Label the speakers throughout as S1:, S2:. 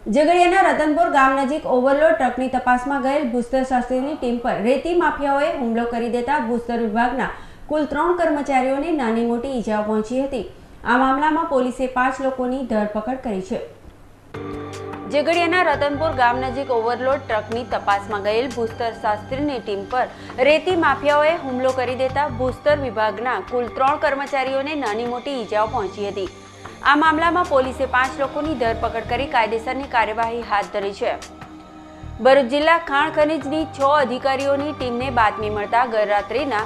S1: ઝઘડિયાના રતનપુર ગામ નજીક ઓવરલોડ ટ્રકની તપાસમાં ગયેલ ભૂસ્તર શાસ્ત્રીની ટીમ પર રેતી માફિયાઓએ હુમલો કરી દેતા ભૂસ્તર વિભાગના કુલ 3 કર્મચારીઓને નાની મોટી ઈજાઓ પહોંચી હતી। આ મામલામાં પોલીસે 5 લોકોની ધરપકડ કરી છે। ઝઘડિયાના રતનપુર ગામ નજીક ઓવરલોડ ટ્રકની તપાસમાં ગયેલ ભૂસ્તર શાસ્ત્રીની ટીમ પર રેતી માફિયાઓએ હુમલો કરી દેતા ભૂસ્તર વિભાગના કુલ 3 કર્મચારીઓને નાની મોટી ઈજાઓ પહોંચી હતી। આ મામલામાં પોલીસે 5 લોકોની ધરપકડ કરી કાયદેસરની કાર્યવાહી હાથ ધરી છે। ભરૂચ જિલ્લા ખાણ ખનીજની 6 અધિકારીઓની ટીમને બાતમી મળતા ગતરાત્રિના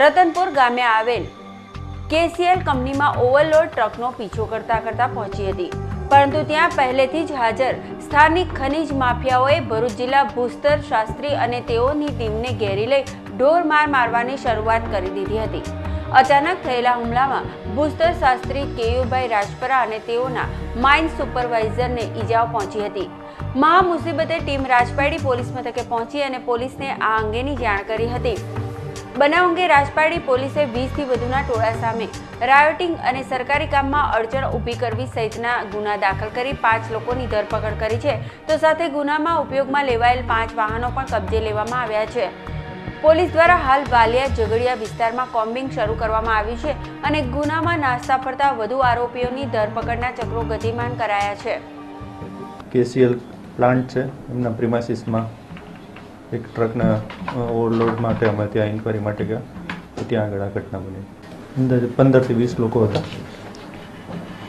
S1: રતનપુર ગામે આવેલ કેસીએલ કંપનીમાં ઓવરલોડ ટ્રકનો પીછો કરતા પહોંચી હતી, પરંતુ ત્યાં પહેલેથી જ હાજર સ્થાનિક ખનીજ માફિયાઓએ ભરૂચ જિલ્લા ભૂસ્તર શાસ્ત્રી અને તેઓની ટીમને ઘેરી લઈ ઢોર મારવાની શરૂઆત કરી દીધી હતી। અચાનક થયેલા હુમલામાં ભૂસ્તર શાસ્ત્રી કેયુભાઈ રાજપરા અને તેઓના માઇન સુપરવાઇઝરને ઈજાઓ પહોંચી હતી। મહા મુસીબતે ટીમ રાજપાડી પોલીસ મથકે પહોંચી અને પોલીસને આ અંગેની જાણ કરી હતી। બનાવ અંગે રાજપાડી પોલીસે 20થી વધુના ટોળા સામે રાયોટિંગ અને સરકારી કામમાં અડચણ ઊભી કરવી સહિતના ગુના દાખલ કરી 5 લોકોની ધરપકડ કરી છે, તો સાથે ગુનામાં ઉપયોગમાં લેવાયેલ 5 વાહનો પણ કબજે લેવામાં આવ્યા છે। પોલીસ દ્વારા હાલ વાલિયા ઝઘડિયા વિસ્તારમાં કોમ્બિંગ શરૂ કરવામાં આવ્યું છે અને ગુનામાં નાસ્તા ફરતા વધુ આરોપીઓની ધરપકડના ચક્રો ગતિમાન કરાયા છે।
S2: કેસીએલ પ્લાન્ટ છે, એમના પ્રિમાઇસીસમાં એક ટ્રકના ઓવરલોડ માટે અમે ત્યાં ઇન્ક્વાયરી માટે ગયા, તો ત્યાં આગળ આ ઘટના બની। અંદાજે 15થી 20 લોકો હતા।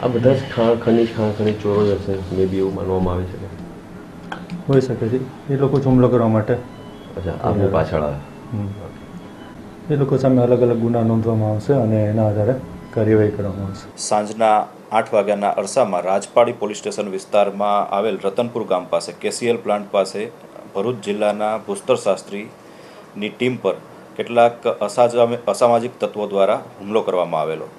S3: આ બધા જ ખાણ ખનીજ ચોરો જ હશે, મે બી એવું માનવામાં આવે છે।
S2: હોઈ શકે છે, એ લોકો જ હુમલો કરવા માટે
S3: આપની પાછળ આવે।
S2: એ લોકો સામે અલગ અલગ ગુના નોંધવામાં આવશે અને એના આધારે કાર્યવાહી કરવામાં આવશે।
S4: સાંજના 8 વાગ્યાના અરસામાં રાજપાડી પોલીસ સ્ટેશન વિસ્તારમાં આવેલ રતનપુર ગામ પાસે કેસીએલ પ્લાન્ટ પાસે ભરૂચ જિલ્લાના ભૂસ્તર શાસ્ત્રીની ટીમ પર કેટલાક અસામાજિક તત્વો દ્વારા હુમલો કરવામાં આવેલો।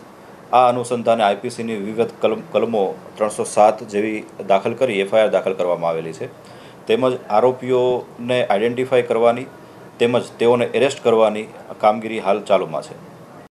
S4: આ અનુસંધાને આઈપીસીની વિવિધ કલમો 307 જેવી દાખલ કરી એફઆઈઆર દાખલ કરવામાં આવેલી છે, તેમજ આરોપીઓને આઈડેન્ટિફાઈ કરવાની તેમજ તેઓને એરેસ્ટ કરવાની કામગીરી હાલ ચાલુમાં છે।